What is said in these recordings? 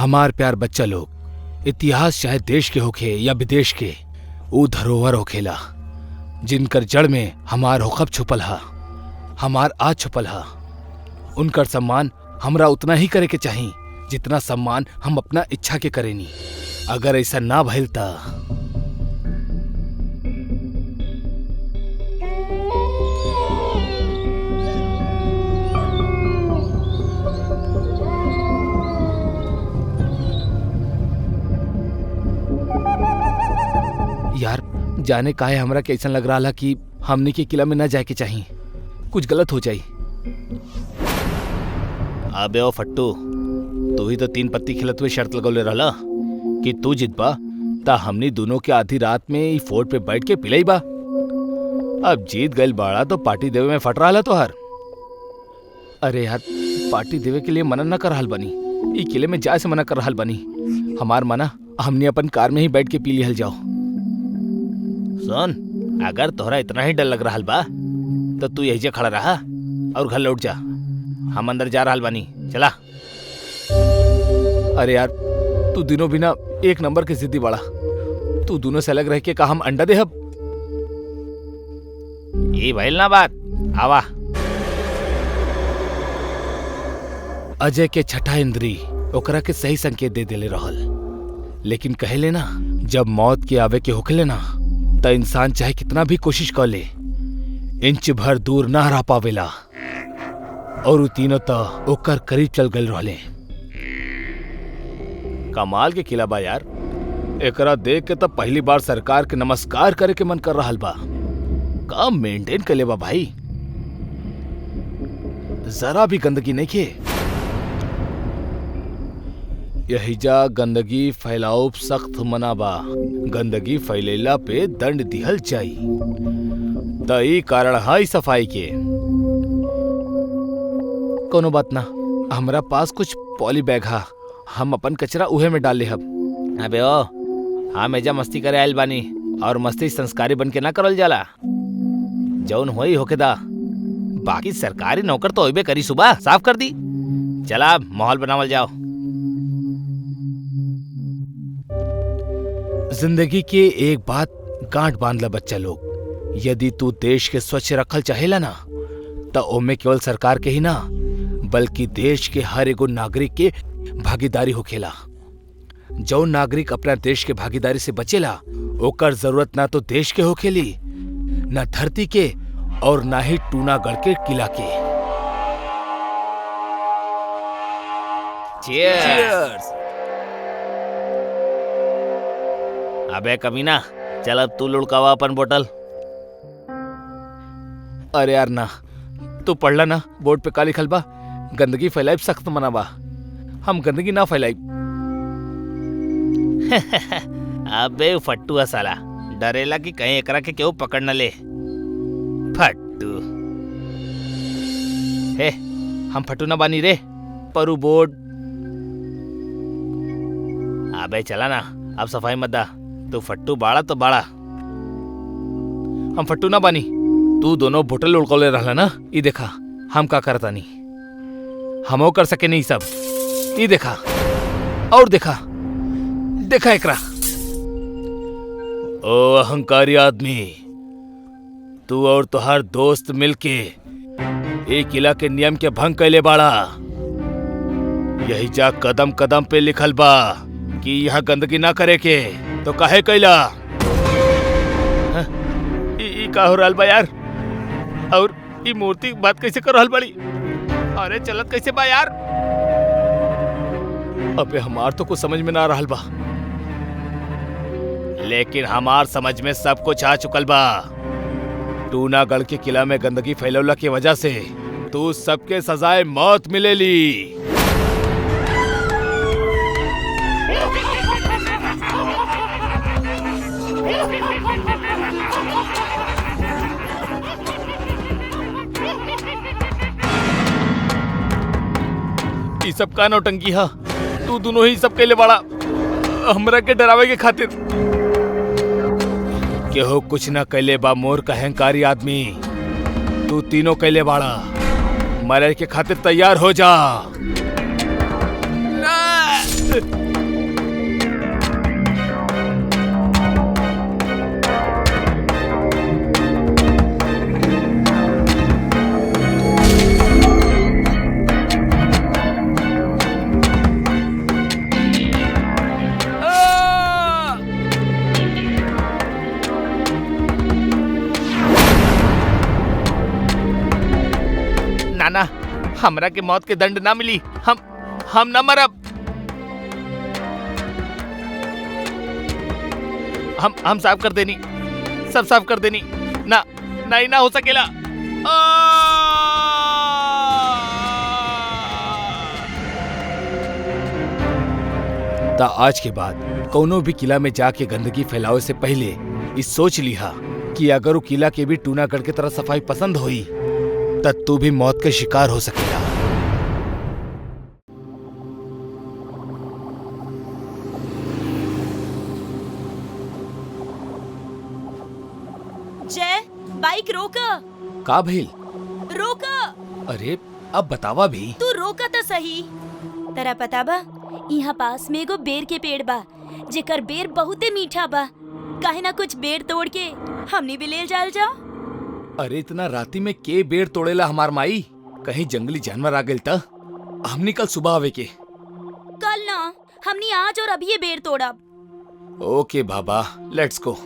हमार प्यार बच्चा लोग, इतिहास चाहे देश के होखे या विदेश के, ऊ धरोहर होखेला जिनकर जड़ में हमार होखब छुपल हा, हमार आज छुपल हा। उनकर सम्मान हमरा उतना ही करे के चाही जितना सम्मान हम अपना इच्छा के करेनी। अगर ऐसा ना भइल ता यार, जाने काहे हमरा के ऐसा लग रहा कि हमने के किला में ना जाए के चाहिए, कुछ गलत हो जाई। अबे ओ फट्टू, तू ही तो 3 पत्ती खिलत हुए शर्त लगौले रहला कि तू जितबा ता हमनी दोनों के आधी रात में ई फोर्ट पे बैठ के पिलई बा। अब जीत गइल बाड़ा तो पार्टी देवे में फट रहा तो हर। अरे यार, पार्टी देवे के लिए मना न कर रहल बनी, ई किले में जाए से मना कर रहल बनी। हमार मना हमने अपन कार में ही बैठ के पी लिहल जाओ। सुन, अगर तोहरा इतना ही डर लग रहा बा तो तू यही खड़ा रहा और घर लौट जा। हम अंदर जा रहा बानी, चला। अरे यार, तू दिनों बिना एक नंबर के जिद्दी बड़ा। तू दोनों से अलग रह के का हम अंडा देहब? ये भइल ना बात, आवा। अजय के छठा इंद्री ओकरा के सही संकेत दे देले रहल, लेकिन कहेले ना, जब मौत के आवे के होखेले ना त इंसान चाहे कितना भी कोशिश कर ले, इंच भर दूर ना रह पावेला। और उ तीनों तो ओकर करीब चल गए रहले। कमाल के किला बा यार, एकरा देख के तो पहली बार सरकार के नमस्कार करे के मन कर रहल बा। का मेंटेन कर ले बा भाई, जरा भी गंदगी नहीं खे। यहिजा गंदगी फैलाओ सख्त मना बा, गंदगी फैलेला पे दंड दिहल जाई। त ई कारण है सफाई के। कोनो बात ना, हमरा पास कुछ पॉली बैग हा, हम अपन कचरा उहे में डाल ले हब। अबे ओ, हम एजा मस्ती करे आयल बानी और मस्ती संस्कारी बन के ना करल जाला। जौन होई होके दा, बाकी सरकारी नौकर तो होइबे करी। सुबह साफ कर दी, चला माहौल बनावल जाओ। जिंदगी के एक बात गांठ बांध ला बच्चा लोग, यदि तू देश के स्वच्छ रखल चाहेला ना तो ओमे केवल सरकार के ही ना बल्कि देश के हर एगो नागरिक के भागीदारी होखेला। जो नागरिक अपना देश के भागीदारी से बचेला ओकर जरूरत ना तो देश के होखेली, ना धरती के और ना ही टूनागढ़ के किला के। चीयर्स। अबे कमीना, चल अब तू लुढ़कावा अपन बोतल। अरे यार ना, तू पढ़ला ना बोर्ड पे का लिखल बा, गंदगी फैलाइब सख्त मना बा। हम गंदगी ना फैलाइब। अबे फट्टू साला, डरेला कि कहीं एकरा के केहू पकड़ न ले। फट्टू हे, हम फट्टू ना बानी रे, परू बोर्ड। अबे चला ना, अब सफाई मत दा। तू फट्टू बाड़ा तो बाड़ा, हम फट्टू ना बानी। तू दोनों बोतल उड़कोले रहला ना, ई देखा हम का करता नहीं। हमो कर सके नहीं सब, ई देखा और देखा, देखा एकरा। ओ अहंकारी आदमी, तू और तुहार दोस्त मिलके एक किला के नियम के भंग कैले बाड़ा। यही जा कदम कदम पे लिखल बा कि यहाँ गंदगी ना करे के, तो काहे कैला? ई का हो रहल बा यार? और ई मूर्ति बात कैसे कर रहल बड़ी? अरे चलत कैसे बा यार? अबे हमार तो कुछ समझ में ना रहल बा, लेकिन हमार समझ में सब कुछ आ चुकल बा। टूनागढ़ के किला में गंदगी फैलौला की वजह से तू सबके सजाए मौत मिलेली। ई सब का नौटंकी हा? तू दोनों ही सब कैले बाड़ा हमरा के डरावे के खातिर। केहू कुछ न कैले बा मोर का अहंकारी आदमी, तू तीनों कैले बाड़ा। मरे के खातिर तैयार हो जा। नाना, हमरा के मौत के दंड ना मिली। हम ना मरब। हम साफ कर देनी, सब साफ कर देनी। ना नहीं ना हो सकेला। ता आज के बाद कोनो भी किला में जाके गंदगी फैलावे से पहले इस सोच लिहा कि अगर वो किला के भी टूनागढ़ की तरह सफाई पसंद हुई तब तू भी मौत के शिकार हो सकेगा। जय, बाइक रोका। का भइल? रोका। अरे अब बतावा भी। तू रोका तो सही। तेरा पता बा, यहाँ पास में एगो बेर के पेड़ बा जेकर बेर बहुते मीठा बा। काहे ना कुछ बेर तोड़ के हमनी भी ले जाल जाओ। अरे इतना राती में के बेर तोड़ेला हमार माई? कहीं जंगली जानवर आ गइल त? हमनी कल सुबह आवे के। कल ना, हमनी आज और अभी ये बेर तोड़ब। ओके बाबा, लेट्स गो।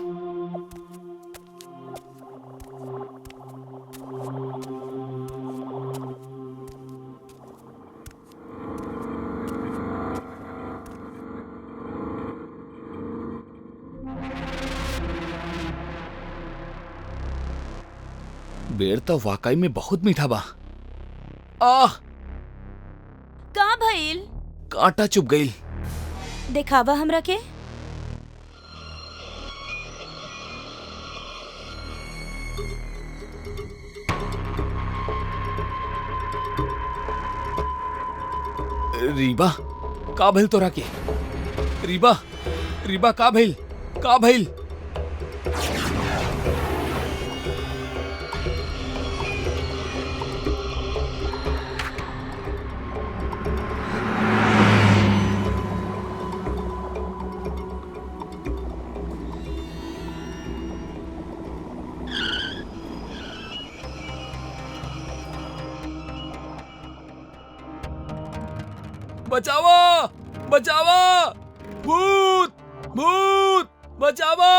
बेर तो वाकई में बहुत मीठा बा। आह! का भइल? कांटा चुभ गइल। दिखावा हमरा के। रीबा, का भइल तोरा के? रीबा, रीबा का भइल? का भइल? बचावा! बचावा! भूत! भूत! बचावा!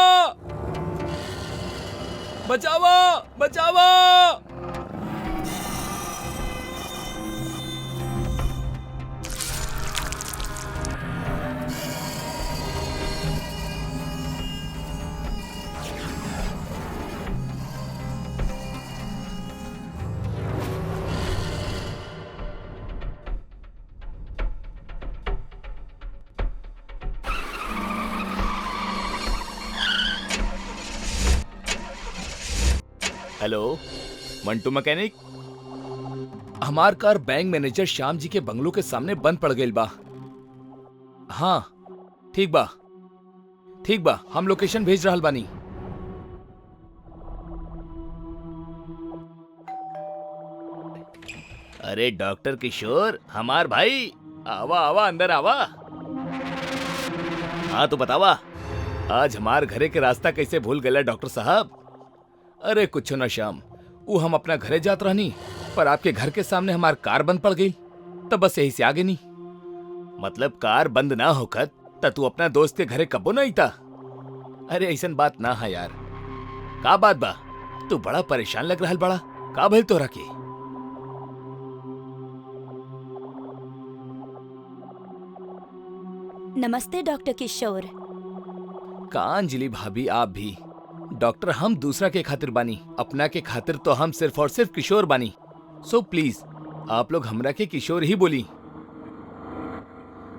बचावा! बचावा! Hello, Mantu mechanic. हमार कार बैंक मैनेजर श्याम जी के बंगलो के सामने बंद पड़ गई बा। हाँ, ठीक बा, ठीक बा, हम लोकेशन भेज रहल बानी। अरे डॉक्टर किशोर, हमार भाई, आवा आवा अंदर आवा। हाँ तो बतावा, आज हमार घरे के रास्ता कैसे भूल गया डॉक्टर साहब? अरे कुछ ना श्याम, वो हम अपना घरे जात रहनी, पर आपके घर के सामने हमार कार बंद पड़ गई, तब बस यही से आगे नहीं। मतलब कार बंद ना होखत त तू अपना दोस्त के घरे कबो नहीं था? अरे ऐसन बात ना है यार। का बात बा? तू बड़ा परेशान लग रहा बड़ा। का भइल तोरा के? नमस्ते डॉक्टर किशोर। का अंजलि भाभी, आप भी? डॉक्टर हम दूसरा के खातिर बानी, अपना के खातिर तो हम सिर्फ और सिर्फ किशोर बानी। सो प्लीज आप लोग हमरा के किशोर ही बोली।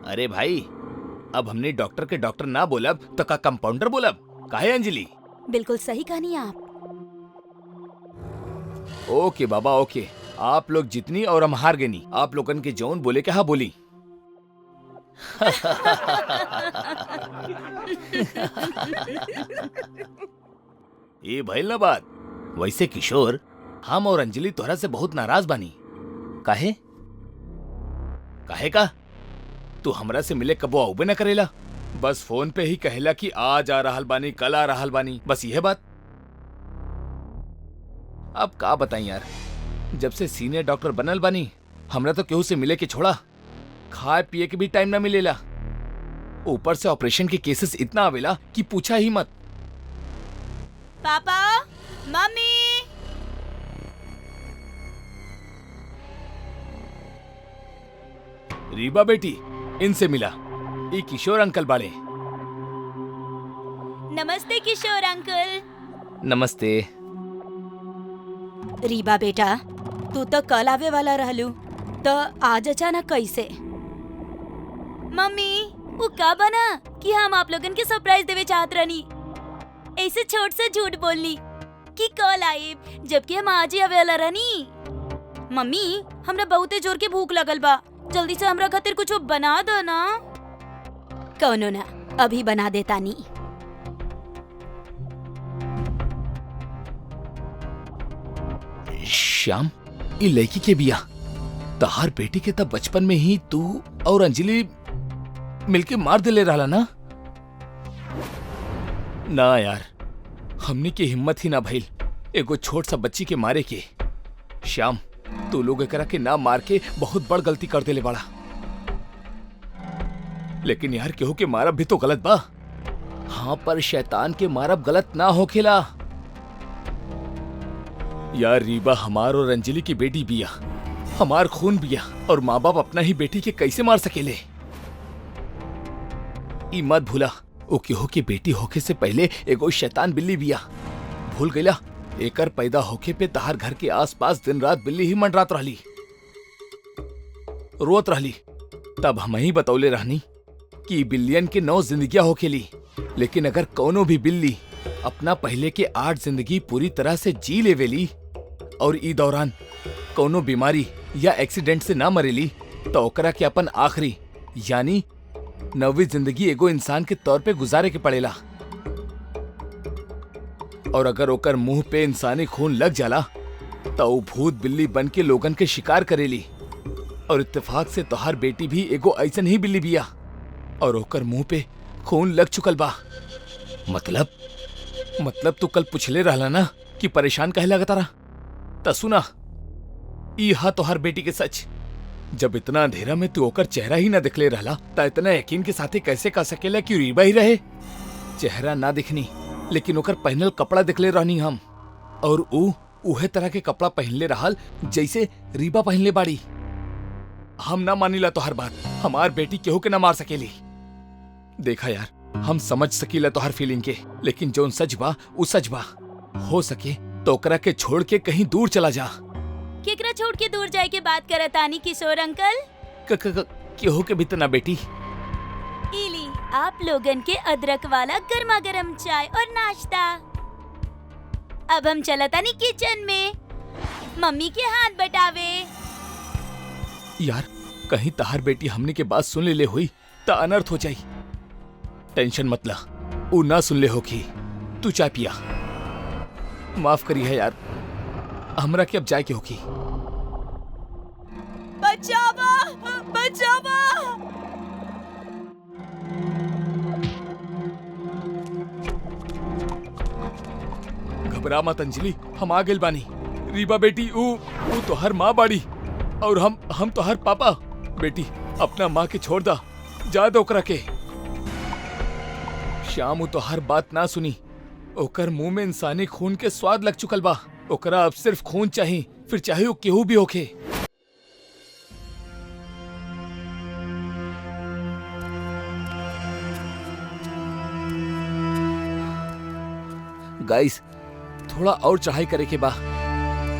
अरे भाई, अब हमने डॉक्टर के डॉक्टर ना बोलब तो का कंपाउंडर बोलब? काहे अंजलि? बिल्कुल सही कहानी आप। ओके बाबा ओके, आप लोग जितनी और हम हार गनी। आप लोगन के जौन बोले के हाँ बोली। ये भइल ना बात। वैसे किशोर, हम और अंजलि तोहरा से बहुत नाराज बानी। काहे? काहे का? तू हमरा से मिले कबो आउबे न करेला, बस फोन पे ही कहेला कि आज आ रहल बानी, कल आ रहल बानी, बस यह बात। अब का बताई यार, जब से सीनियर डॉक्टर बनल बानी हमरा तो केहू से मिले के छोड़ा खाए पिए के भी टाइम ना मिलेला। ऊपर से ऑपरेशन के केसेस इतना आवेला कि पूछा ही मत। पापा, मम्मी। रीबा बेटी, इनसे मिला, ये किशोर अंकल बाड़े। नमस्ते किशोर अंकल। नमस्ते। रीबा बेटा, तू तो कल आवे वाला रहलू, तो आज अचानक कैसे? मम्मी, वो का बना कि हम आप लोगन के सरप्राइज देवे चाहत रहनी, ऐसे छोट से झूठ बोलनी कि कल आए, जबकि हम आज ही आवे वाला रहनी। मम्मी, हमरा बहुते जोर के भूख लगल बा, जल्दी से हमरा खातिर कुछ बना दो ना। कौनो ना, अभी बना देता नी। श्याम, ये लड़की के बिया तहार बेटी के तब बचपन में ही तू और अंजलि मिलके मार दिले रहला ना? ना यार, हमनी की हिम्मत ही ना भइल एगो छोट सा बच्ची के मारे के। श्याम, तू लोग एकरा के ना मार के बहुत बड़ गलती कर देले बाड़ा। लेकिन यार, केहू के मारब भी तो गलत बा। हाँ, पर शैतान के मारब गलत ना होखेला। यार रीबा हमार और अंजलि की बेटी बिया, हमार खून बिया, और माँ बाप अपना ही बेटी के कैसे मार सकेले? ई मत भूला, ओ केहू की बेटी होके से पहले एगो शैतान बिल्ली बिया। भूल गईला? एकर पैदा होके पे तहार घर के आसपास दिन रात बिल्ली ही मंडरात रहली, रोत रहली। तब हम ही बतौले रहनी कि बिल्लियन के 9 जिंदगियां होखेली, लेकिन अगर कौनो भी बिल्ली अपना पहले के 8 जिंदगी पूरी तरह से जी लेवेली और ई दौरान कौनो बीमारी या एक्सीडेंट से ना मरेली, तो ओकरा के अपन आखिरी यानी 9वीं जिंदगी एगो इंसान के तौर पे गुजारे के पड़ेला। और अगर ओकर मुंह पे इंसानी खून लग जाला तो वो भूत बिल्ली बन के लोगन के शिकार करेली। और इत्तेफाक से तोहार बेटी भी एगो ऐसन ही बिल्ली बिया, और ओकर मुंह पे खून लग चुकल बा। मतलब तू कल पूछले रहला ना कि परेशान काहे लगता रहा? त सुना, ई हा तोहार बेटी के सच। जब इतना अंधेरा में तू ओकर चेहरा ही ना दिखले रहला, त इतना यकीन के साथे कैसे कह सकेला कि रीबा ही रहे? चेहरा ना दिखनी, लेकिन ओकर पहनल कपड़ा दिखले रहनी हम, और उहे तरह के कपड़ा पहनले रहल जैसे रीबा पहनले बाड़ी। हम ना मानिला तोहर बात, हमार बेटी केहू के ना मार सकेली। देखा यार, हम समझ सकीला तोहर फीलिंग के, लेकिन जोन सच बा उ सच बा। हो सके तो ओकरा के छोड़ के कहीं दूर चला जा। केकरा छोड़ के दूर जाए के बात करत आनी किशोर अंकल? केहू के भी तो ना बेटी। इली आप लोगन के अदरक वाला गर्मा गर्म चाय और नाश्ता। अब हम चलतानी किचन में, मम्मी के हाथ बटावे। यार, कहीं तहार बेटी हमने के बात सुन ले हुई तो अनर्थ हो जाई। टेंशन मत ला, उ ना सुन ले होगी। तू चाय पिया। माफ करी है यार, हमरा के अब जाए के होगी। बचावा, बचावा। घबरा मत अंजलि, हम आ गेल बानी। रीबा बेटी, उ तोहर माँ बाड़ी और हम तोहर पापा। बेटी, अपना माँ के छोड़ दा, जा दो ओकरा के। श्याम तो हर बात ना सुनी, ओकर मुंह में इंसानी खून के स्वाद लग चुकल बा। ओकरा अब सिर्फ खून चाहिए, फिर चाहे वो केहू भी होखे। गाइस, थोड़ा और चढ़ाई करे के बा,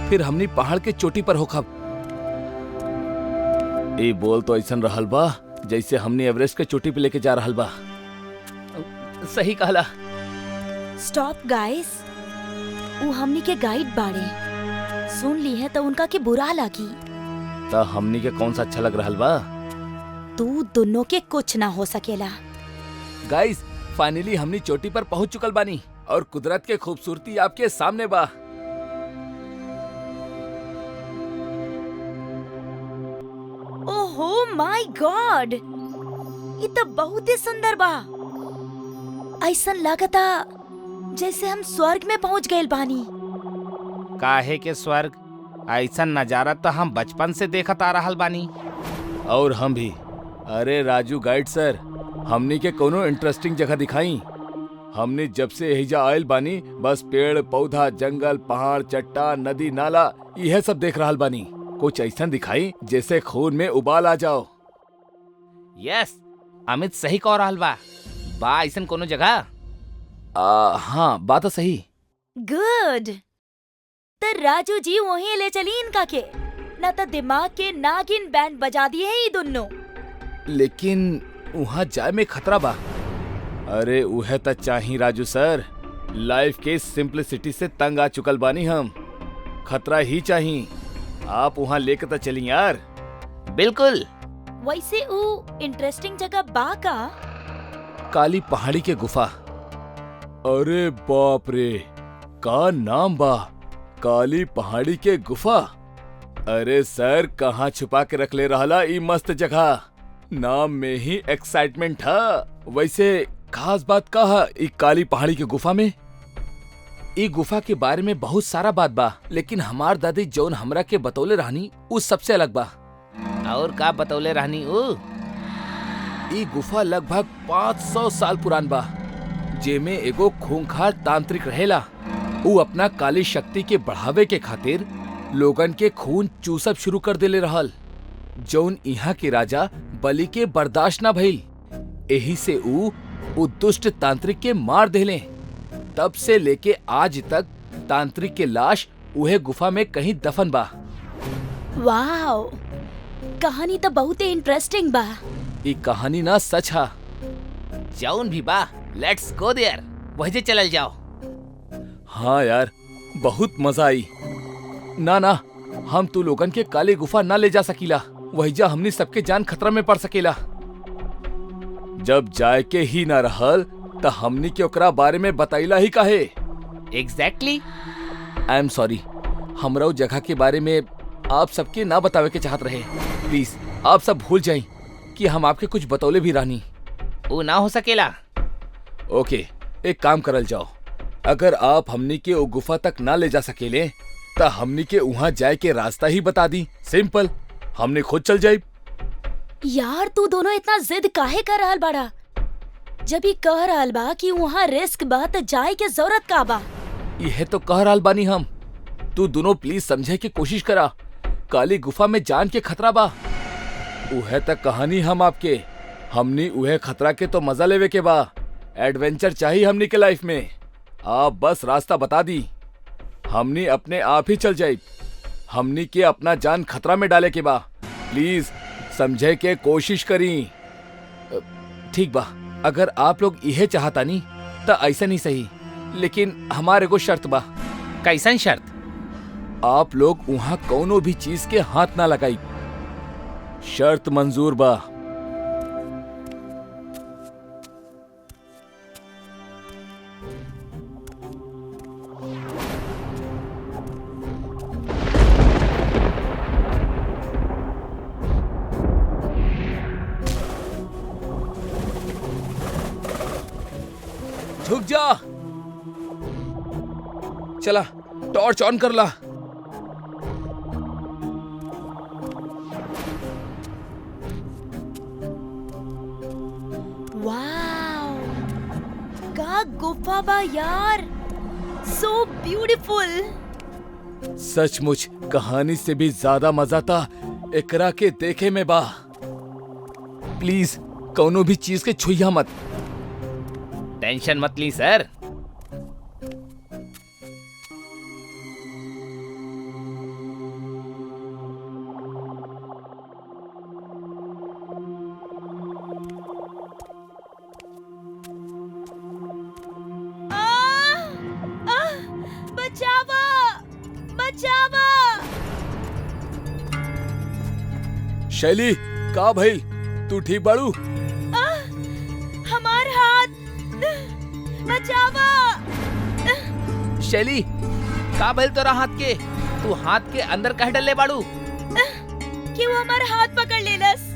फिर हमनी पहाड़ के चोटी पर होखब। ए बोल तो ऐसन रहल बा जैसे हमनी एवरेस्ट के चोटी पे लेके जा रहल बा। सही कहला। स्टॉप गाइस, वो हमनी के गाइड बाड़े, सुन ली है तो उनका के बुरा लगी। तो हमनी के कौन सा अच्छा लग रहल बा? तू दोनों के कुछ ना हो सकेला। गाइस, फाइनली हमनी चोटी पर पहुंच चुकल बानी और कुदरत के खूबसूरती आपके सामने बा। ओहो माय गॉड, ये तो बहुत ही सुंदर बा। ऐसा लगता जैसे हम स्वर्ग में पहुंच गए बानी। काहे के स्वर्ग? ऐसा नजारा तो हम बचपन से देखत आ रहल बानी। और हम भी। अरे राजू गाइड सर, हमनी के कोनो इंटरेस्टिंग जगह दिखाई। हमने जब से एहिजा आयल बानी बस पेड़ पौधा जंगल पहाड़ चट्टान नदी नाला यह सब देख रहल बानी। कुछ ऐसा दिखाई जैसे खून में उबाल आ जाओ। यस, अमित सही कह रहल बा ऐसा कोनो जगह? हाँ, बात तो सही। गुड। तो राजू जी वहीं ले चली इनका के, ना तो दिमाग के नागिन बैंड बजा दिए है ये दोनों। लेकिन वहाँ जाए में खतरा बा। अरे उहे त चाही राजू सर, लाइफ के सिंपलिसिटी से तंग आ चुकल बानी हम। खतरा ही चाही। आप वहाँ लेके तो चली यार। बिल्कुल। वैसे वो इंटरेस्टिंग जगह बा का? काली पहाड़ी के गुफा। अरे बाप रे, का नाम बा, काली पहाड़ी के गुफा। अरे सर, कहाँ छुपा के रख ले रहला ई मस्त जगह। नाम में ही एक्साइटमेंट था। वैसे खास बात का है ई काली पहाड़ी के गुफा में? ई गुफा के बारे में बहुत सारा बात बा, लेकिन हमार दादी जौन हमरा के बतौले रहनी उ सबसे अलग बा। और का बतौले रहनी उ? ई गुफा लगभग 500 साल पुरान बा, जेमे एगो खूंखार तांत्रिक रहेला। उ अपना काली शक्ति के बढ़ावे के खातिर लोगन के खून चूसब शुरू कर देले रहल, जौन यहाँ के राजा बलि के बर्दाश्त न भइल। एही से उ दुष्ट तांत्रिक के मार देले। तब से लेके आज तक तांत्रिक के लाश उहे गुफा में कहीं दफन बा। वाओ, कहानी तो बहुत ही इंटरेस्टिंग बा। ई कहानी ना सच है। जौन भी बा, लेट्स गो देयर। वहीं चलल जाओ। हाँ यार, बहुत मजा आई। ना, हम तू लोगन के काली गुफा ना ले जा सकीला। वहीजा हमनी सबके जान खतरा में पड़ सकेला। जब जाए के ही ना रहल त हमनी के ओकरा बारे में बताइला ही काहे? एग्जैक्टली। आई एम सॉरी, हमरा उस जगह के बारे में आप सबके ना बतावे के चाहत रहे। प्लीज आप सब भूल जाएं कि हम आपके कुछ बतौले भी रहनी। वो ना हो सकेला। ओके, एक काम करल जाओ। अगर आप हमनी के वो गुफा तक ना ले जा सकेले त हमनी के वहाँ जाए के रास्ता ही बता दी। सिंपल, हमने खुद चल जाए। यार तू दोनों इतना जिद काहे कर रहल बाड़ा? जब ही कह रहल बा कि वहाँ रिस्क बा त जाए के जरूरत का बा? यह तो कह रहल बानी हम। तू दोनों प्लीज समझे की कोशिश करा। काली गुफा में जान के खतरा बा। उहे तक कहानी हम आपके। हमनी उहे खतरा के तो मजा लेवे के बा। एडवेंचर चाहिए हमनी के लाइफ में। आप बस रास्ता बता दी, हमनी अपने आप ही चल जाए। हमनी के अपना जान खतरा में डाले के बा। प्लीज समझे के कोशिश करी। ठीक बा, अगर आप लोग यह चाहता नहीं तो ऐसा नहीं सही, लेकिन हमारे को शर्त बा। कैसन शर्त? आप लोग वहाँ कोनो भी चीज के हाथ ना लगाई। शर्त मंजूर बा। झुक जा। चला, टॉर्च ऑन कर ला। वाओ, का गुफा बा यार, सो ब्यूटीफुल। सचमुच कहानी से भी ज्यादा मजा था एकरा के देखे में बा। प्लीज कोनो भी चीज के छुइया मत। टेंशन मत ली सर। बचावा, बचावा। शैली, का भइल? तू ठीक बाड़ू? हमार हाथ, बचावा। शैली, का भइल तोरा हाथ के? तू हाथ के अंदर कह डले बाड़ू? क्यों हमारा हाथ पकड़ लेलस?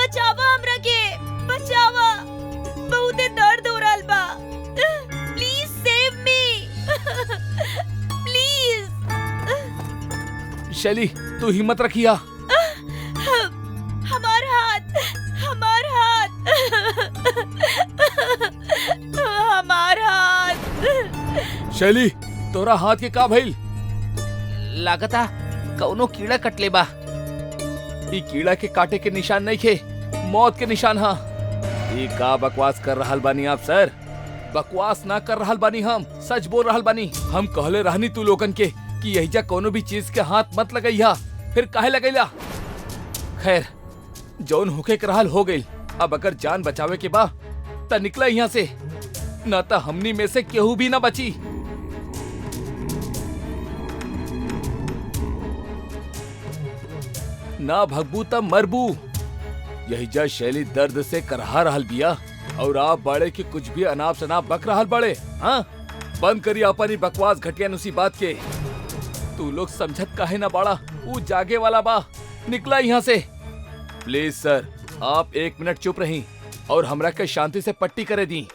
बचावा हमरा के, बचावा, बहुते दर्द हो रहल बा। Please save me, please. शैली तू हिम्मत रखिया। हमार हाथ, हमार हाथ, हमार हाथ। शैली तोरा हाथ के का भइल? लागता कौनो कीड़ा कटले बा। ई कीड़ा के काटे के निशान नहीं खे, मौत के निशान हा। ई का बकवास कर रहल बानी आप सर? बकवास ना कर रहल बानी, हम सच बोल रहल बानी। हम कहले रहनी तू लोगन के कि यहीजा कोनो भी चीज के हाथ मत लगैया, फिर काहे लगैला? खैर जौन होके के रहल हो गइल। अब अगर जान बचावे के बा त निकला यहाँ से, ना त हमनी में से केहू भी ना बची। ना भगबू त मरबू। यही जा शैली दर्द से करहा रहल बिया और आप बड़े की कुछ भी अनाप शनाप बक रहल बड़े। हाँ बंद करी अपनी बकवास घटिया नुसी बात के। तू लोग समझत काहे ना बाड़ा? वो जागे वाला बा, निकला यहाँ से। प्लीज सर आप 1 मिनट चुप रही और हमरा के शांति से पट्टी करे दी।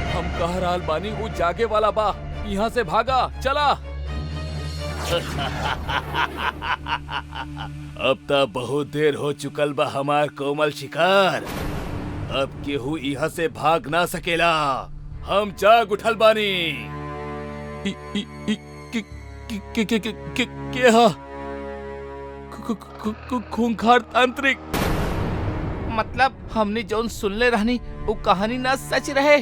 हम कह रहल बानी वो जागे वाला बा, यहाँ से भागा चला। अब तक बहुत देर हो चुकल बा हमार कोमल शिकार। अब केहू यहाँ से भाग ना सकेला। हम जाग उठल बानी। के हा? खूंखार तांत्रिक। मतलब हमने जौन सुनले रहनी वो कहानी ना सच रहे।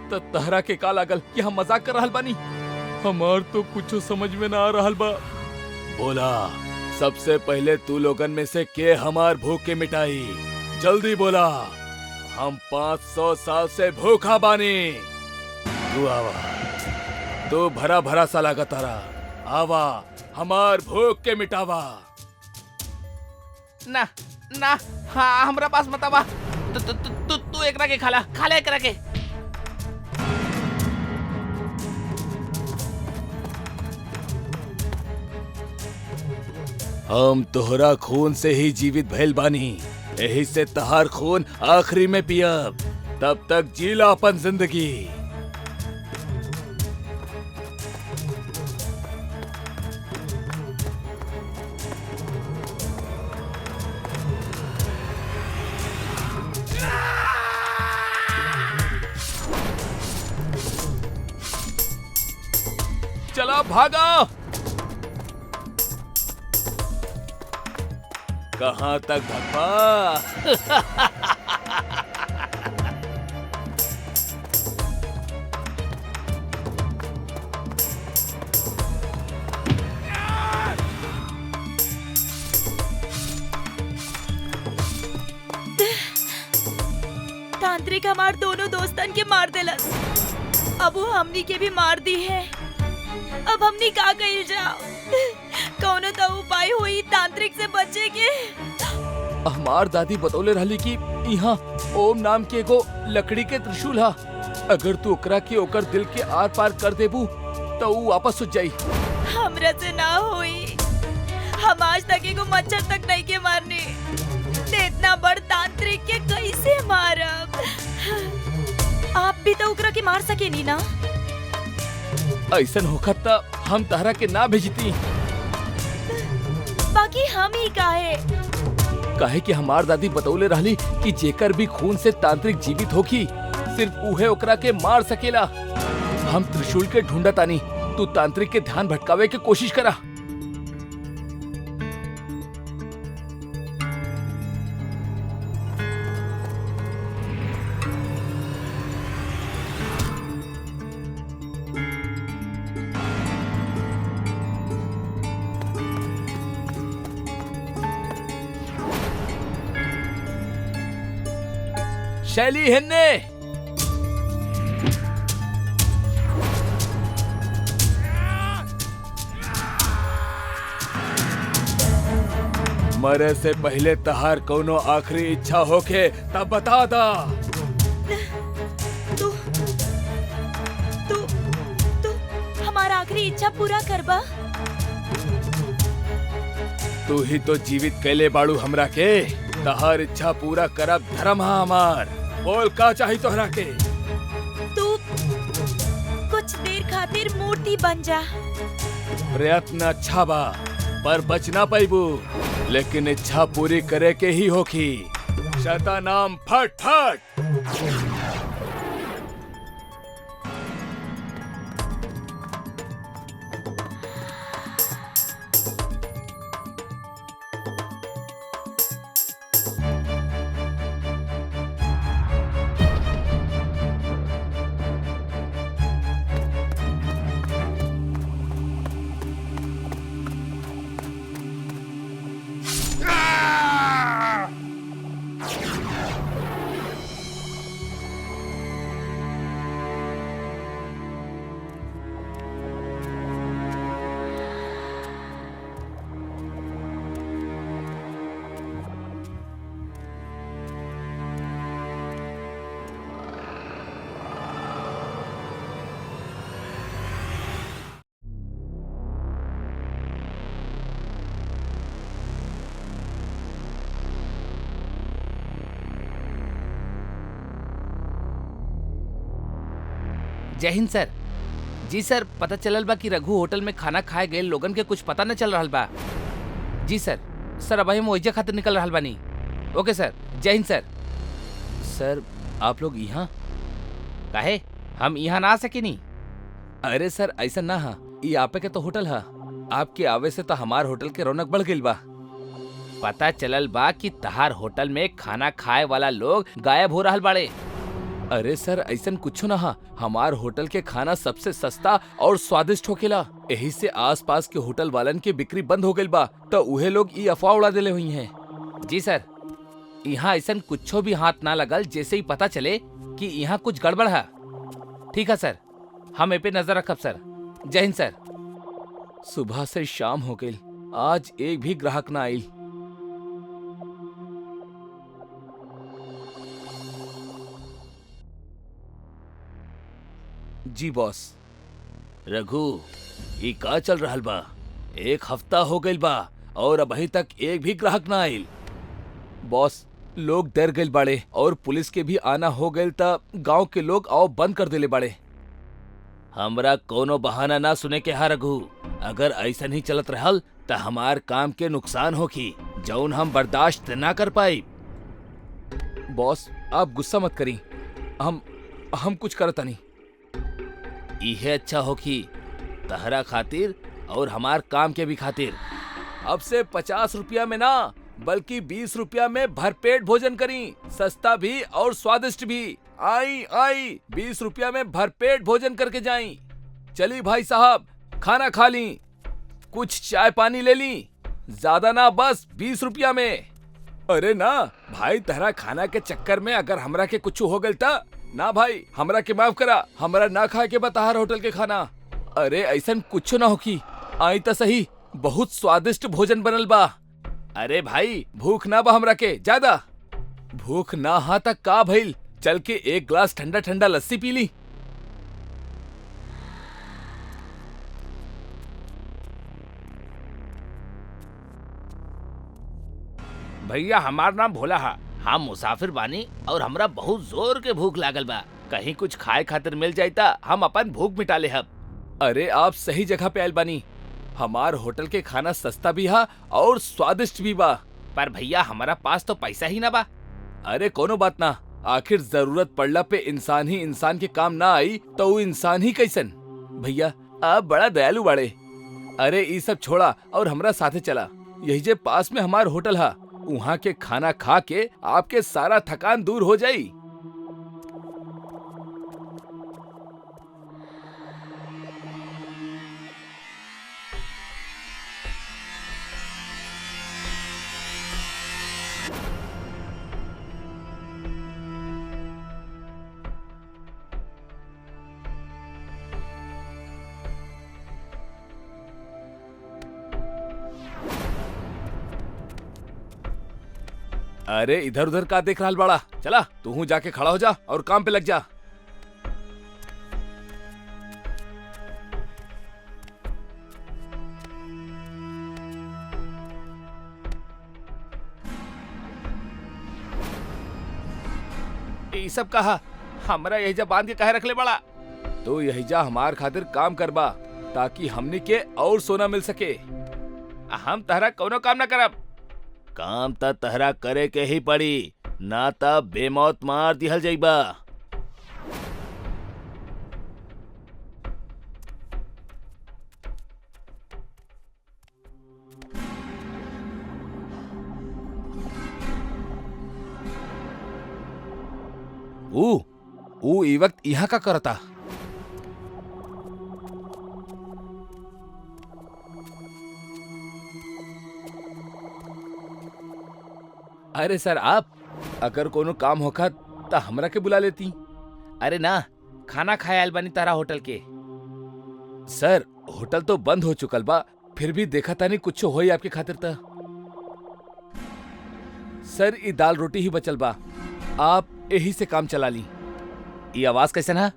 तो तहरा के का लागल कि हम मजाक कर रहल बानी? हमार तो कुछ समझ में ना आ रहल बा। बोला सबसे पहले तू लोगन में से के हमार भूख के मिटाई? जल्दी बोला। हम 500 साल से भूखा बानी। तू आवा, तू भरा भरा सा लागत तारा। आवा हमार भूख के मिटावा। ना ना हाँ हमरा पास मत आवा। तू एकरा के खाला, खाला एकरा के। हम तोहरा खून से ही जीवित भइल बानी, यही से तहार खून आखिरी में पियब। तब तक जीला अपन जिंदगी। चला भागा। कहाँ तक भगवा? तांत्रिक हमार दोनों दोस्तन के मार देलस। अब वो हमनी के भी मार दी है। अब हमनी का कइल जाओ? कौनो तो उपाय हुई तांत्रिक से बचे के। हमार दादी बतौले रहली कि यहाँ ओम नाम के एगो लकड़ी के त्रिशूल हा। अगर तू ओकरा के ओकर दिल के आर पार कर देबू तो वो वापस उठ जाई। हमरा से ना हुई। हम आज तक एगो मच्छर तक नहीं के मारने, ते इतना बड़ तांत्रिक के कैसे मारब? आप भी तो ओकरा के मार सके नी ना? ऐसन होखत त हम तहरा के ना भेजती। बाकी हम ही काहे कि हमार दादी बतौले रहली कि जेकर भी खून से तांत्रिक जीवित होखी सिर्फ उहे ओकरा के मार सकेला। हम त्रिशूल के ढूंढा तानी, तू तांत्रिक के ध्यान भटकावे के कोशिश करा। शैली हिन्ने। मरे से पहले तहार कोनो आखिरी इच्छा होके तब बता दा। तू तू तू हमारा आखिरी इच्छा पूरा करबा। तू ही तो जीवित कैले बाड़ू हमरा के। तहार इच्छा पूरा करब धर्म हा हमार। बोल का चाही तोहरा के। तू कुछ देर खातिर मूर्ति बन जा। प्रयत्न अच्छा बा पर बच ना पाइबू, लेकिन इच्छा पूरी करे के ही होखी। शतनाम फट फट। जय हिंद सर। जी सर, पता चलल बा कि रघु होटल में खाना खाए गए लोगन के कुछ पता न चल रहल बा। जी सर। सर अब हम ओइजा खातिर निकल रहल बानी। ओके सर, जय हिंद सर। सर आप लोग यहाँ काहे? हम यहाँ ना आ सके नी? अरे सर ऐसा ना हा, ये आपे के तो होटल हा। आपके आवे से तो हमार होटल के रौनक बढ़ गइल बा। पता चलल बा कि तहार होटल में खाना खाए वाला लोग गायब हो रहल बाड़े। अरे सर ऐसन कुछ ना हा, हमार होटल के खाना सबसे सस्ता और स्वादिष्ट होकेला। यही से आसपास के होटल वालन के बिक्री बंद हो गइल बा, तो उहे लोग ई अफवाह उड़ा देले हुई हैं। जी सर, यहाँ ऐसन कुछो भी हाथ ना लगल जैसे ही पता चले कि यहाँ कुछ गड़बड़ है। ठीक है सर, हम ए पे नजर रखब सर। जय हिंद सर। सुबह से शाम हो गई, आज एक भी ग्राहक ना आई। जी बॉस। रघु, ई का चल रहल बा? एक हफ्ता हो गइल बा और अभी तक एक भी ग्राहक ना आइल। बॉस लोग डर गइल बाड़े और पुलिस के भी आना हो गइल त गांव के लोग आओ बंद कर देले बाड़े। हमरा कोनो बहाना ना सुने के हा रघु। अगर ऐसा ही चलत रहल त हमार काम के नुकसान होखी, जौन हम बर्दाश्त ना कर पाई। बॉस आप गुस्सा मत करी, हम कुछ करता नहीं। इहे अच्छा होखी तहरा खातिर और हमार काम के भी खातिर। अब से 50 रुपया में ना बल्कि 20 रुपया में भरपेट भोजन करी, सस्ता भी और स्वादिष्ट भी। आई आई 20 रुपया में भरपेट भोजन करके जाई। चली भाई साहब, खाना खा ली, कुछ चाय पानी ले ली, ज्यादा ना, बस 20 रुपया में। अरे ना भाई, तहरा खाना के चक्कर में अगर हमरा के कुछ हो गल ता ना भाई, हमरा के माफ करा, हमरा ना खाए के बताहर होटल के खाना। अरे ऐसन कुछ ना होकी, आई तो सही, बहुत स्वादिष्ट भोजन बनल बा। अरे भाई भूख ना बा हमरा के ज्यादा। भूख ना हा तक का भइल, चल के एक ग्लास ठंडा ठंडा लस्सी पी ली। भैया हमार नाम भोला हा, हम मुसाफिर बानी और हमरा बहुत जोर के भूख लागल बा। कहीं कुछ खाए खातिर मिल जाई ता हम अपन भूख मिटा ले हब। अरे आप सही जगह पे आयल बानी, हमार होटल के खाना सस्ता भी हा और स्वादिष्ट भी बा। पर भैया हमारा पास तो पैसा ही ना बा। अरे कोनो बात ना, आखिर जरूरत पड़ला पे इंसान ही इंसान के काम ना आई तो वो इंसान ही कैसन। भैया आप बड़ा दयालु बाड़े। अरे ये सब छोड़ा और हमरा साथे चला, यही जे पास में हमार होटल हा, वहाँ के खाना खा के आपके सारा थकान दूर हो जाई। अरे इधर उधर का देख रहा बड़ा, चला तू जाके खड़ा हो जा और काम पे लग जा। ये सब कहा हमरा यही जा बांध के कहे रख ले बड़ा। तो यही जा हमार खातिर काम करबा ताकि हमनी के और सोना मिल सके। हम तहरा कोनो काम ना करब। काम त तहरा करे के ही पड़ी, ना त बेमौत मार दिहल जाइबा। ऊ ई वक्त यहाँ का करता। अरे सर आप अगर कोनो काम होखा तो हमरा के बुला लेती। अरे ना, खाना खाए आयल बानी तारा होटल के। सर होटल तो बंद हो चुकल बा, फिर भी देखा तानी कुछ होई आपके खातिर ता। सर ई दाल रोटी ही बचल बा, आप यही से काम चला ली। ये आवाज कैसे ना?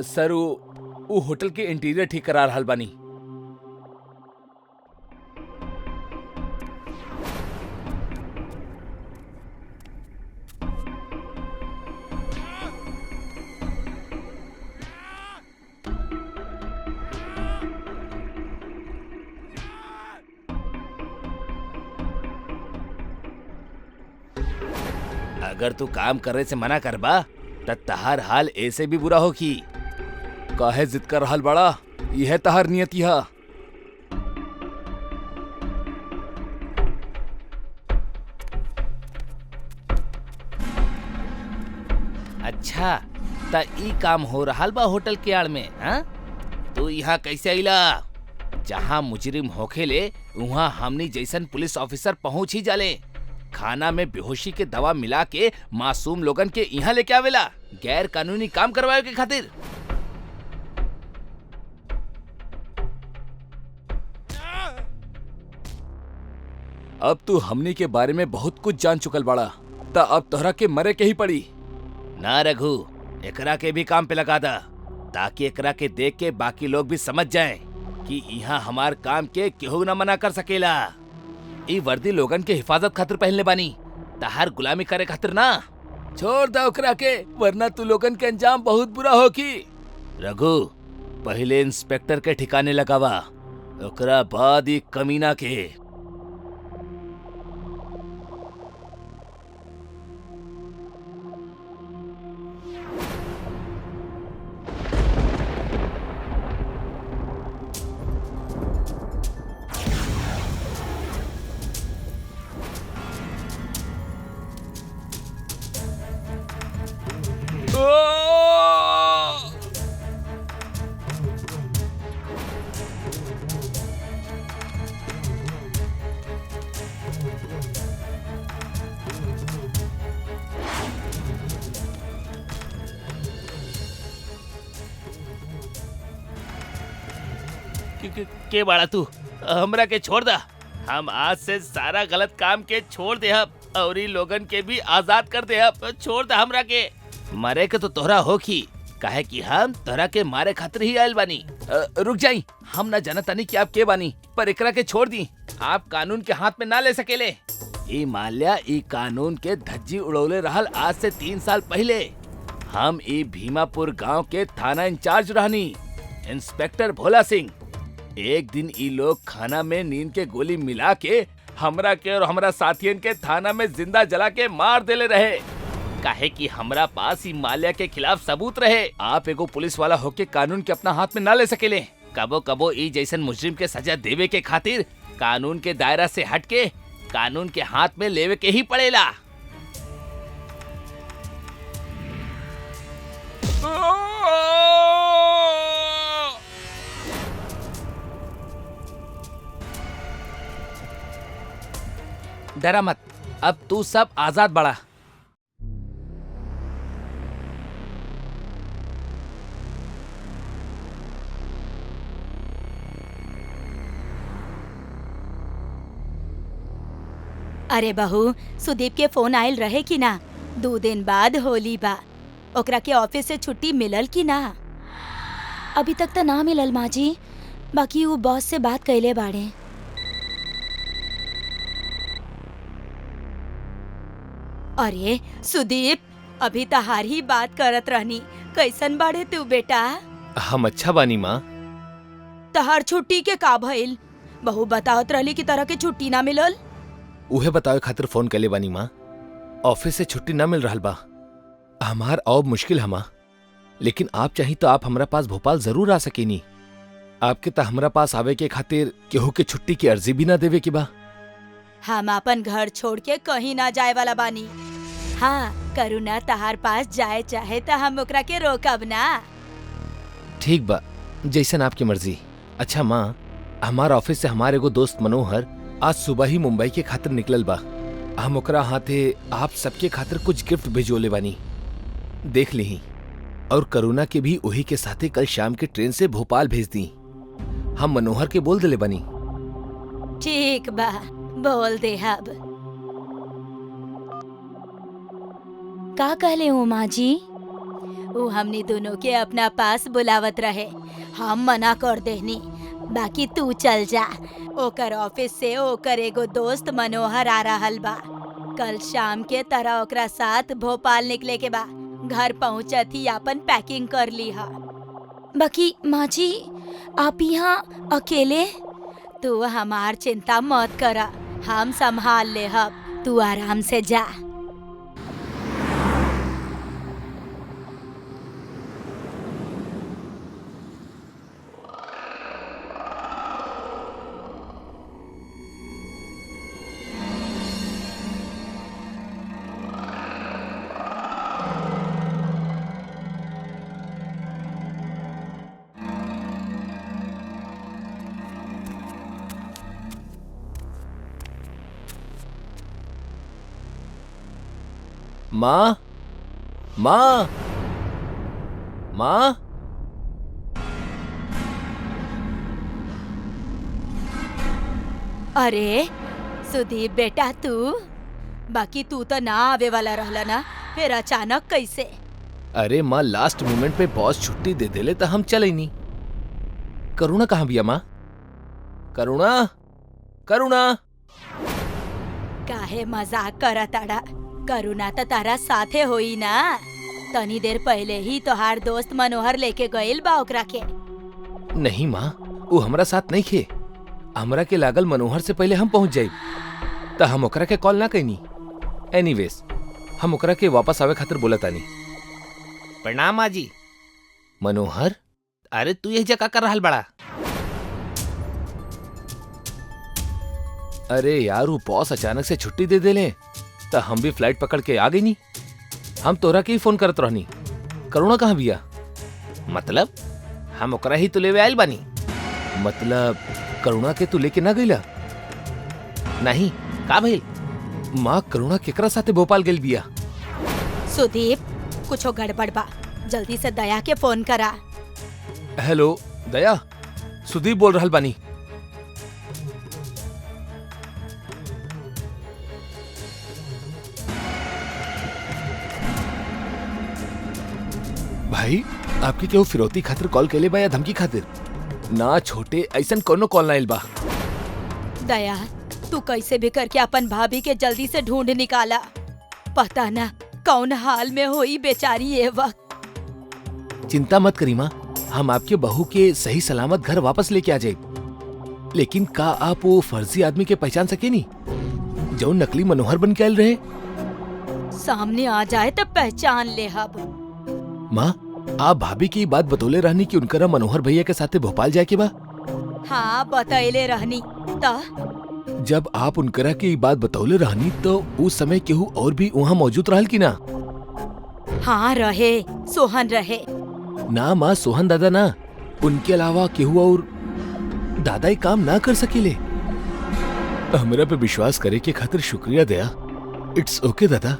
सर वो होटल के इंटीरियर ठीक करा रहल बानी। अगर तू काम करे से मना करबा त तहार हाल ऐसे भी बुरा होखी। काहे जिद कर रहल बड़ा, यह तहार नियति है। अच्छा त ई काम हो रहल बा होटल के आड़ में, हाँ? तू यहाँ कैसे आइला? जहाँ मुजरिम होखेले वहाँ हमनी जैसन पुलिस ऑफिसर पहुँच ही जाले। खाना में बेहोशी के दवा मिला के मासूम लोगन के यहाँ लेके आवेला गैर कानूनी काम करवाए के खातिर। अब तू हमनी के बारे में बहुत कुछ जान चुकल बड़ा, त अब तोहरा के मरे के ही पड़ी। ना रघु, एकरा के भी काम पे लगा दा ताकि एकरा के देख के बाकी लोग भी समझ जाएं कि यहाँ हमार काम के केहू न मना कर सकेला। ई वर्दी लोगन के हिफाजत खातिर पहनले बानी, तहार गुलामी करे खातिर ना। छोड़ दा ओकरा के, वरना तू लोगन के अंजाम बहुत बुरा होगी। रघु पहले इंस्पेक्टर के ठिकाने लगावा, ओकरा बाद ई कमीना के। के बाड़ा तू, हमरा के छोड़ दा। हम आज से सारा गलत काम के छोड़ दे हब और ई लोगन के भी आजाद कर दे हब। छोड़ दा हमरा के। मरे के तो तोहरा होखी, काहे कि हम तोहरा के मारे खातिर ही आयल बानी। रुक जाई, हम ना जानतानी कि आप के बानी, पर एकरा के छोड़ दी। आप कानून के हाथ में ना ले सकेले। ई माल्या ई कानून के धज्जी उड़ौले रहल आज से 3 साल पहले। हम ई भीमापुर गांव के थाना इंचार्ज रहनी, इंस्पेक्टर भोला सिंह। एक दिन ई लोग खाना में नींद के गोली मिला के हमरा के और हमरा साथियन के थाना में जिंदा जला के मार देले रहे, काहे कि हमरा पास ई माल्या के खिलाफ सबूत रहे। आप एगो पुलिस वाला होके कानून के अपना हाथ में ना ले सकेले। कबो कबो ई जैसन मुजरिम के सजा देवे के खातिर कानून के दायरा से हट के कानून के हाथ में लेवे के ही पड़ेला। डरा मत, अब तू सब आजाद बड़ा। अरे बहू, सुदीप के फोन आयल रहे कि ना? 2 दिन बाद होली बा, ओकरा के ऑफिस से छुट्टी मिलल कि ना? अभी तक तो ना मिलल माँ जी, बाकी वो बॉस से बात कैले बाड़े। अरे सुदीप, अभी तहार ही बात करत रहनी। कैसन बाड़े तू बेटा? हम अच्छा बानी माँ। तहार छुट्टी के का भइल? बहू बतावत रहली कि तरह के छुट्टी ना मिलल। उहे बतावे खातिर फोन कैले बानी माँ। ऑफिस से छुट्टी ना मिल रहल बा, हमार अब मुश्किल हमा। लेकिन आप चाही तो आप हमरा पास भोपाल जरूर आ सकेनी। आपके तो हमरा पास आवे के खातिर केहू के छुट्टी की अर्जी भी ना देवे की बा। हम अपन घर छोड़ के कहीं ना जाए वाला बानी। हाँ, करुणा तहार पास जाए चाहे तो हम ओकरा के रोकब ना। ठीक बा, जैसन आपकी मर्जी। अच्छा माँ, हमार ऑफिस से हमारे एगो दोस्त मनोहर आज सुबह ही मुंबई के खातिर निकलल बा। हम ओकरा हाथे आप सबके खातिर कुछ गिफ्ट भिजोले बानी, देख ली। और करुणा के भी वही के साथे कल शाम के ट्रेन से भोपाल भेज दी। हम मनोहर के बोल दिले बानी। ठीक बा, बोल दे अब। का कहले उमा जी? वो हमनी दोनों के अपना पास बुलावत रहे, हम मना कर देनी। बाकी तू चल जा, ओकर ऑफिस से ओकर एगो दोस्त मनोहर आ रहल बा। कल शाम के तरह ओकरा साथ भोपाल निकले के बा। घर पहुँचत ही अपन पैकिंग कर ली हा। बाकी माँ जी, आप यहाँ अकेले? तू हमार चिंता मत करा, हम संभाल ले हब, तू आराम से जा। माँ, माँ, माँ। अरे सुदीप बेटा, तू? बाकी तू तो ना आवे वाला रहला ना, फिर अचानक कैसे? अरे माँ, लास्ट मोमेंट पे बॉस छुट्टी दे देले तो हम चले नहीं। करुणा कहाँ बिया माँ? करुणा, करुणा। काहे मजाक करत आड़ा? करुणा तो तारा साथे होई ना। तनी देर पहले ही तोहार दोस्त मनोहर लेके गइल बा ओकरा के। नहीं माँ, वो हमरा साथ नहीं खे। हमरा के लागल मनोहर से पहले हम पहुँच जाए, तो हम ओकरा के कॉल ना कैनी। एनीवेज, हम ओकरा के वापस आवे खातिर बोला तानी। प्रणाम माँ जी। मनोहर, अरे तू यही जगह कर रहल बड़ा? अरे यार, वो बॉस अचानक से छुट्टी दे देले, तो हम भी फ्लाइट पकड़ के आ गई नी। हम तोरा के ही फोन करत रहनी। करुणा कहाँ बिया? मतलब हम ओकरा ही तो लेवे आइल बानी। मतलब करुणा के तू लेके ना गईला? नहीं, का भइल? माँ, करुणा केकरा साथे भोपाल गेल बिया? सुदीप, कुछो गड़बड़ बा, जल्दी से दया के फोन करा। हेलो दया, सुदीप बोल रहल बानी। भाई, आपकी केहू फिरौती खातिर कॉल कैले बा या धमकी खातिर? ना छोटे, ऐसन कोनो कॉल ना आइल बा। दया, तू कैसे भी करके अपन भाभी के जल्दी से ढूंढ निकाला। पता ना कौन हाल में होई बेचारी ये वक्त। चिंता मत करी माँ, हम आपके बहू के सही सलामत घर वापस लेके आ जाए। लेकिन का आप वो फर्जी आदमी के पहचान सके नी जो नकली मनोहर बन के आयल रहे? सामने आ जाए तो पहचान ले हब। माँ, आप भाभी की बात बतौले रहनी कि उनकरा मनोहर भैया के साथे भोपाल जाए के बा? हाँ, बतैले रहनी। जब आप उनकरा की बात बतौले रहनी तो उस समय केहू और भी वहाँ मौजूद रहल की ना? हाँ रहे, सोहन रहे। ना माँ, सोहन दादा ना, उनके अलावा केहू और दादा ही काम ना कर सकेले। हमरा पे विश्वास करे के खातिर शुक्रिया दया। इट्स ओके दादा।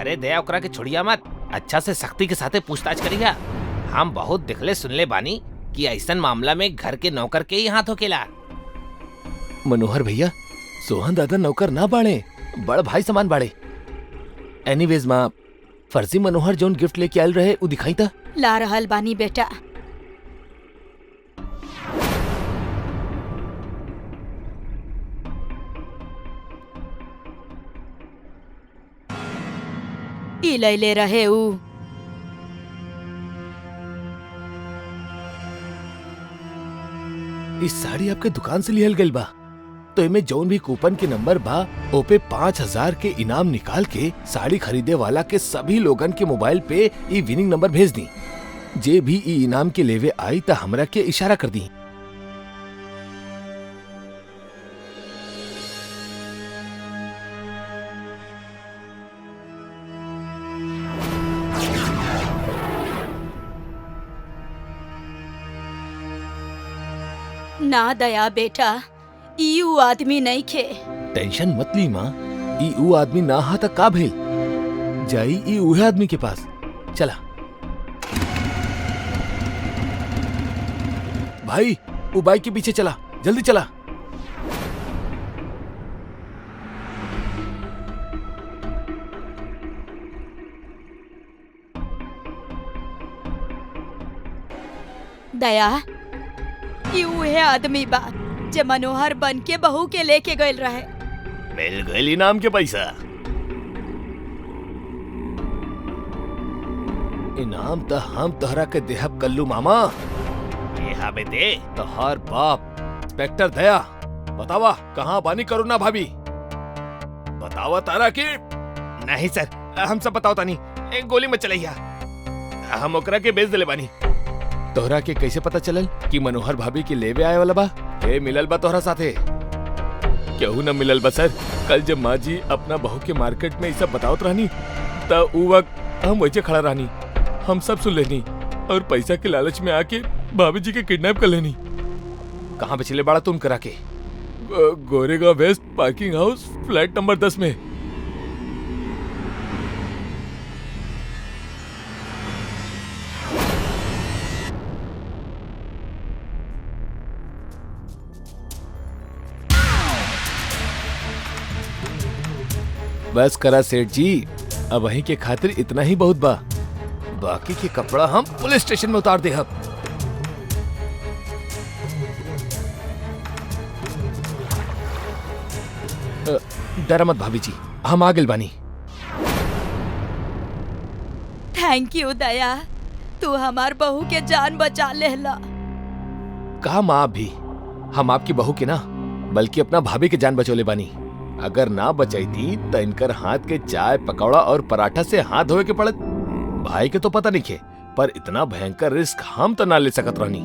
अरे दया, ओकरा के छोड़िया मत, अच्छा से सख्ती के साथे पूछताछ करिया। हम बहुत दिखले सुनले बानी कि ऐसन मामला में घर के नौकर के ही हाथ होकेला। मनोहर भैया, सोहन दादा नौकर ना बाड़े, बड़ भाई समान बाड़े। एनीवेज माँ, फर्जी मनोहर जोन गिफ्ट लेके आयल रहे उ दिखाई था। ला रहल बानी बेटा। ई लैले रहे ऊ। इस साड़ी आपके दुकान से लिहल गइल बा, तो इमे जौन भी कूपन के नंबर बा ओपे 5000 के इनाम निकाल के साड़ी खरीदे वाला के सभी लोगन के मोबाइल पे ई विनिंग नंबर भेज दी। जे भी ई इनाम के लेवे आई त हमरा के इशारा कर दी। ना दया बेटा, ई ऊ आदमी नहीं खे। टेंशन मत ली माँ, ई ऊ आदमी ना हा त का भेल, जाई ई उहे आदमी के पास। चला भाई, वो बाइक के पीछे चला, जल्दी चला। दया, ई उहे आदमी बा जे मनोहर बन के बहू के लेके गइल रहे। मिल गई इनाम के पैसा। इनाम त हम तोहरा के देहब कल्लू मामा। ये हाँ बेटे। तोहार बाप इंस्पेक्टर दया, बतावा कहाँ बानी करुणा भाभी? बतावा तारा की। नहीं सर, हम सब बताओ तानी, एक गोली मत चलैया, हम ओकरा के बेच दिले बानी। तोहरा के कैसे पता चलल कि मनोहर भाभी के लेवे आए वाला बा? के मिलल बा तोहरा साथे? केहू न मिलल बा सर। कल जब माँ जी अपना बहू के मार्केट में ये सब बतावत रहनी त उ वक्त हम वैसे खड़ा रहनी, हम सब सुन लेनी और पैसा के लालच में आके भाभी जी के किडनैप कर लेनी। कहाँ पे चले बाड़ा तुम करा के? Goregaon west parking house flat number 10 में। बस करा सेठ जी, अब वहीं के खातिर इतना ही बहुत बा, बाकी के कपड़ा हम पुलिस स्टेशन में उतार दे। हम डरा मत भाभी जी, हम आ गेल बानी। थैंक यू दया, तू हमार बहू के जान बचा लेला। कहा माँ भी, हम आपकी बहू के ना बल्कि अपना भाभी के जान बचोले बानी। अगर ना बचाईती तो इनकर हाथ के चाय पकौड़ा और पराठा से हाथ धोए के पड़त। भाई के तो पता नहीं खे, पर इतना भयंकर रिस्क हम तो ना ले सकत रहनी।